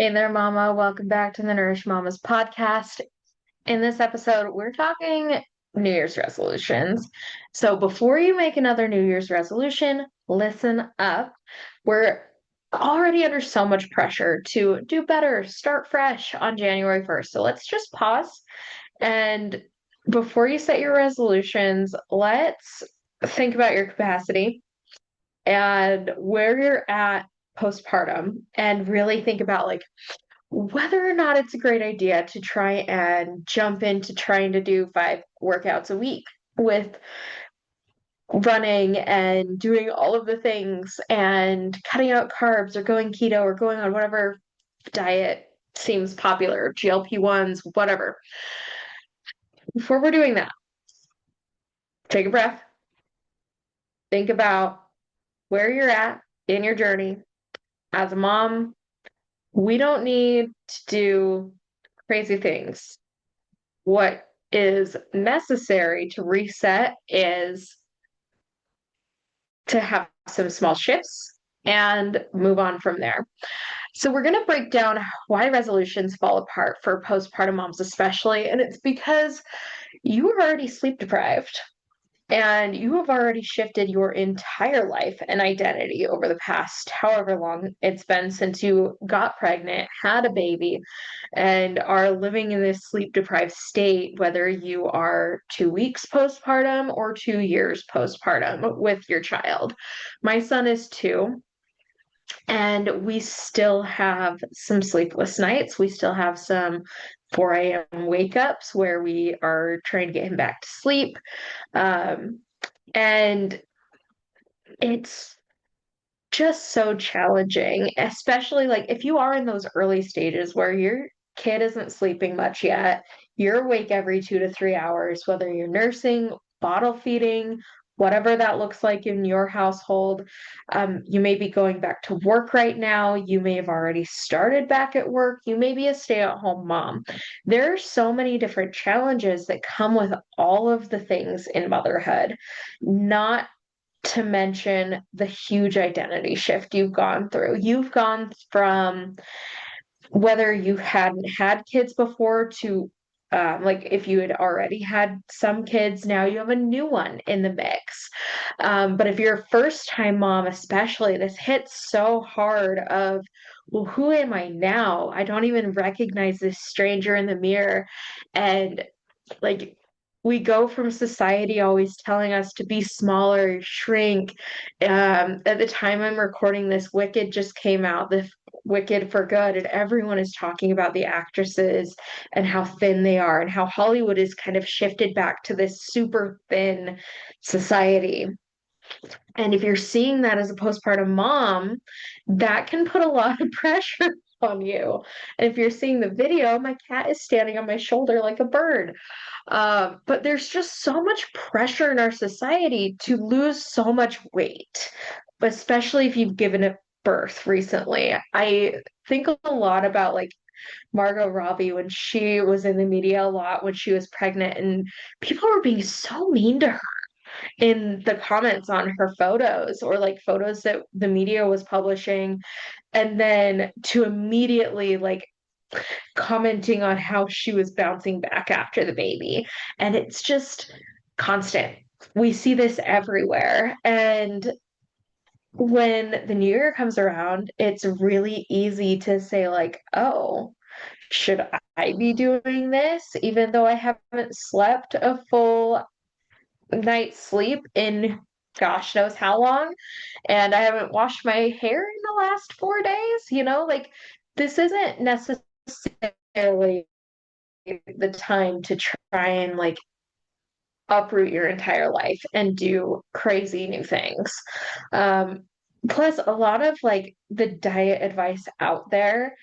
Hey there, Mama. Welcome back to the Nourish Mamas podcast. In this episode, we're talking New Year's resolutions. So before you make another New Year's resolution, listen up. We're already under so much pressure to do better, start fresh on January 1st. So let's just pause. And before you set your resolutions, let's think about your capacity and where you're at postpartum and really think about like whether or not it's a great idea to try and jump into trying to do 5 workouts a week with running and doing all of the things and cutting out carbs or going keto or going on whatever diet seems popular, GLP-1s, whatever. Before we're doing that, take a breath, think about where you're at in your journey. As a mom, we don't need to do crazy things. What is necessary to reset is to have some small shifts and move on from there. So, we're going to break down why resolutions fall apart for postpartum moms, especially. And it's because you are already sleep deprived and you have already shifted your entire life and identity over the past however long it's been since you got pregnant, had a baby, and are living in this sleep deprived state, whether you are 2 weeks postpartum or 2 years postpartum with your child. My son is 2. And we still have some sleepless nights. We still have some 4 a.m. wake ups where we are trying to get him back to sleep. Um, and it's just so challenging, especially like if you are in those early stages where your kid isn't sleeping much yet, you're awake every 2 to 3 hours, whether you're nursing, bottle feeding, whatever that looks like in your household. You may be going back to work right now. You may have already started back at work. You may be a stay-at-home mom. There are so many different challenges that come with all of the things in motherhood, not to mention the huge identity shift you've gone through. You've gone from whether you hadn't had kids before to like if you had already had some kids, now you have a new one in the mix. But if you're a first time mom, especially, this hits so hard of, well, who am I now? I don't even recognize this stranger in the mirror. And like we go from society always telling us to be smaller, shrink. At the time I'm recording this, Wicked just came out, the Wicked for Good, and everyone is talking about the actresses and how thin they are and how Hollywood is kind of shifted back to this super thin society. And if you're seeing that as a postpartum mom, that can put a lot of pressure on you. And if you're seeing the video, my cat is standing on my shoulder like a bird. But there's just so much pressure in our society to lose so much weight, especially if you've given a birth recently. I think a lot about like Margot Robbie when she was in the media a lot when she was pregnant, and people were being so mean to her in the comments on her photos or like photos that the media was publishing, and then to immediately like commenting on how she was bouncing back after the baby. And it's just constant. We see this everywhere. And when the new year comes around, it's really easy to say, like, oh, should I be doing this? Even though I haven't slept a full night's sleep in gosh knows how long, and I haven't washed my hair in the last 4 days, like this isn't necessarily the time to try and like uproot your entire life and do crazy new things. Um, Plus, a lot of like the diet advice out there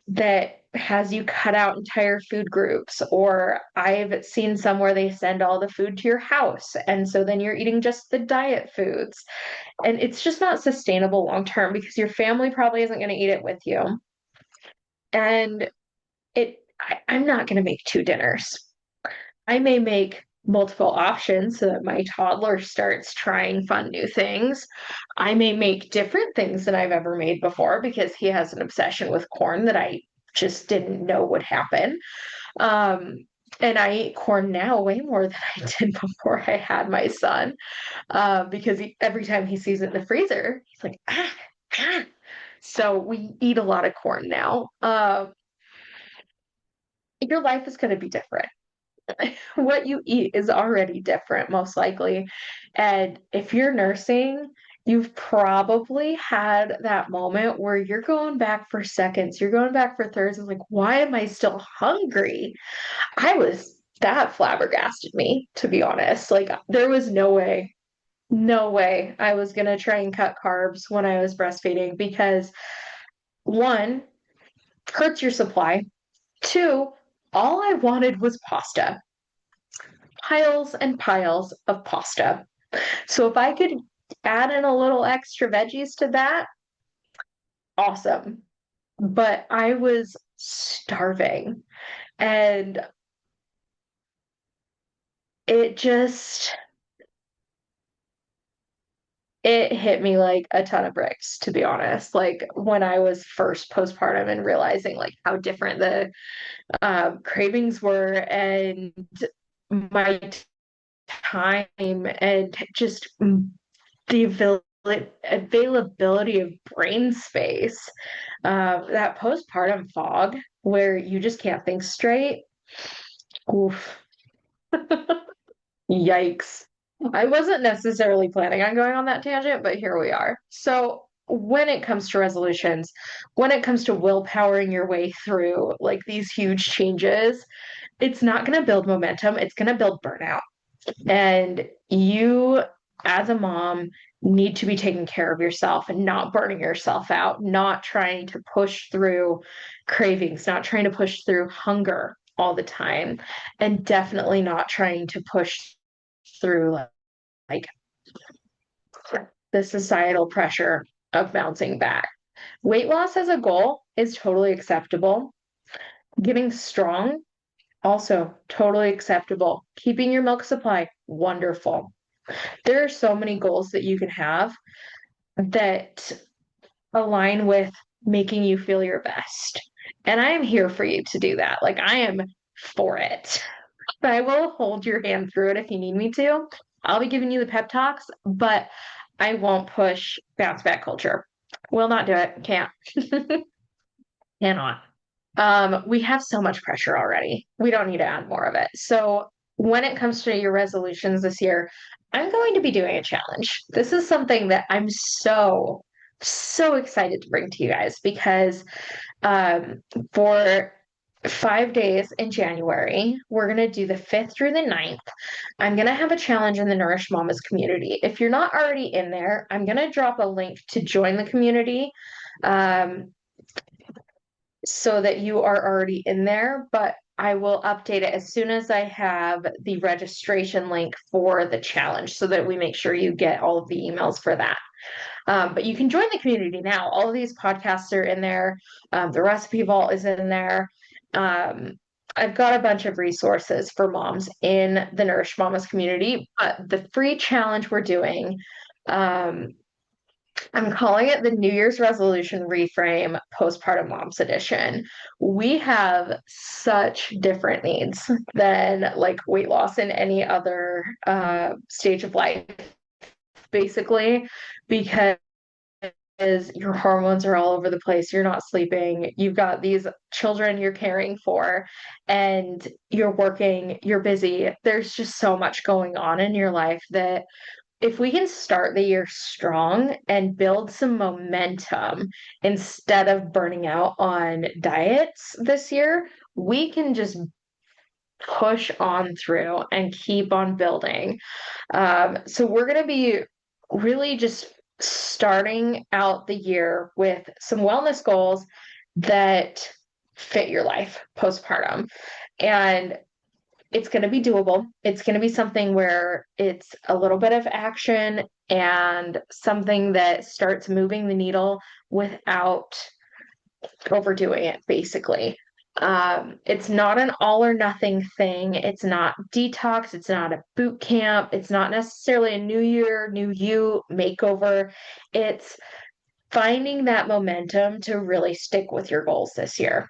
that has you cut out entire food groups, or I've seen some where they send all the food to your house. And so then you're eating just the diet foods. And it's just not sustainable long term because your family probably isn't going to eat it with you. And I'm not going to make 2 dinners. I may make multiple options so that my toddler starts trying fun new things. I may make different things than I've ever made before because he has an obsession with corn that I just didn't know would happen. Um, and I eat corn now way more than I did before I had my son, because every time he sees it in the freezer, he's like, ah, ah. So we eat a lot of corn now. Your life is going to be different. What you eat is already different, most likely. And if you're nursing, you've probably had that moment where you're going back for seconds, you're going back for thirds, and like, why am I still hungry? That flabbergasted me, to be honest. Like, there was no way I was going to try and cut carbs when I was breastfeeding because one, hurts your supply. Two, all I wanted was pasta, piles and piles of pasta. So if I could add in a little extra veggies to that, awesome. But I was starving and it just it hit me like a ton of bricks, to be honest. Like when I was first postpartum and realizing like how different the cravings were and my time and just the availability of brain space, that postpartum fog where you just can't think straight. Oof. Yikes. I wasn't necessarily planning on going on that tangent, but here we are. So, when it comes to resolutions, when it comes to willpowering your way through like these huge changes, it's not going to build momentum, it's going to build burnout. And you, as a mom, need to be taking care of yourself and not burning yourself out, not trying to push through cravings, not trying to push through hunger all the time, and definitely not trying to push through like the societal pressure of bouncing back. Weight loss as a goal is totally acceptable. Getting strong, also totally acceptable. Keeping your milk supply, wonderful. There are so many goals that you can have that align with making you feel your best. And I am here for you to do that. Like, I am for it. I will hold your hand through it if you need me to. I'll be giving you the pep talks, but I won't push bounce back culture. Will not do it. Can't. Cannot. We have so much pressure already. We don't need to add more of it. So when it comes to your resolutions this year, I'm going to be doing a challenge. This is something that I'm so excited to bring to you guys because for 5 days in January, we're going to do the 5th through the 9th. I'm going to have a challenge in the Nourish Mamas community. If you're not already in there, I'm going to drop a link to join the community. So that you are already in there, but I will update it as soon as I have the registration link for the challenge so that we make sure you get all of the emails for that. But you can join the community now. All of these podcasts are in there. The recipe vault is in there. I've got a bunch of resources for moms in the Nourish Mamas community, but the free challenge we're doing, I'm calling it the New Year's Resolution Reframe Postpartum Moms Edition. We have such different needs than like weight loss in any other stage of life, basically, because your hormones are all over the place. You're not sleeping. You've got these children you're caring for, and you're working, you're busy. There's just so much going on in your life that if we can start the year strong and build some momentum instead of burning out on diets this year, we can just push on through and keep on building. So we're going to be really just starting out the year with some wellness goals that fit your life postpartum. And it's going to be doable. It's going to be something where it's a little bit of action and something that starts moving the needle without overdoing it, basically. It's not an all or nothing thing. It's not detox. It's not a boot camp. It's not necessarily a new year, new you makeover. It's finding that momentum to really stick with your goals this year.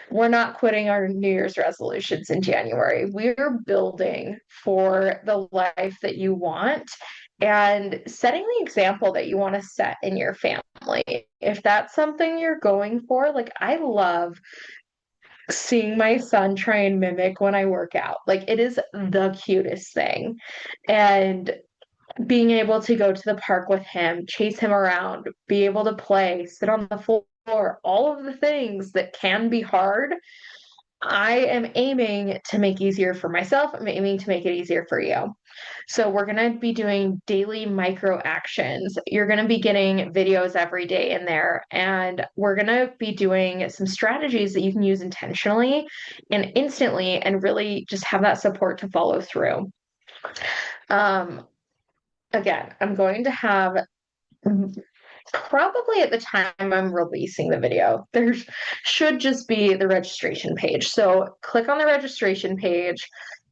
We're not quitting our New Year's resolutions in January. We're building for the life that you want and setting the example that you want to set in your family. If that's something you're going for, like I love seeing my son try and mimic when I work out. Like it is the cutest thing. And being able to go to the park with him, chase him around, be able to play, sit on the floor, all of the things that can be hard, I am aiming to make easier for myself. I'm aiming to make it easier for you. So we're going to be doing daily micro actions. You're going to be getting videos every day in there, and we're going to be doing some strategies that you can use intentionally and instantly and really just have that support to follow through. Um, Again, I'm going to have probably at the time I'm releasing the video, there should just be the registration page. So click on the registration page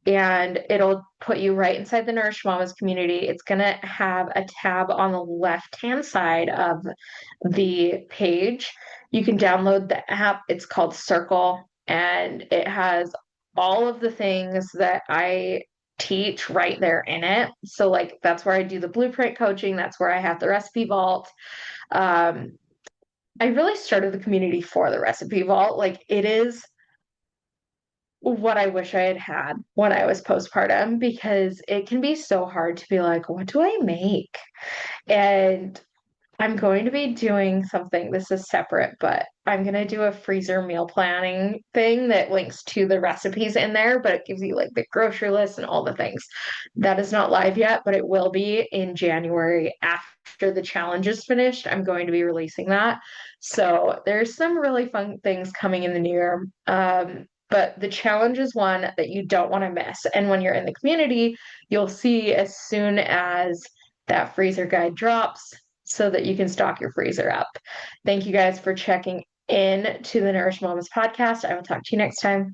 and it'll put you right inside the Nourish Mamas community. It's going to have a tab on the left-hand side of the page. You can download the app. It's called Circle and it has all of the things that I teach right there in it. So like that's where I do the blueprint coaching. That's where I have the recipe vault. um, I really started the community for the recipe vault. Like it is what I wish I had had when I was postpartum because it can be so hard to be like, what do I make? And I'm going to be doing something. This is separate, but I'm going to do a freezer meal planning thing that links to the recipes in there, but it gives you like the grocery list and all the things. That is not live yet, but it will be in January after the challenge is finished. I'm going to be releasing that. So there's some really fun things coming in the new year. But the challenge is one that you don't want to miss. And when you're in the community, you'll see as soon as that freezer guide drops so that you can stock your freezer up. Thank you guys for checking in to the Nourish Mamas podcast. I will talk to you next time.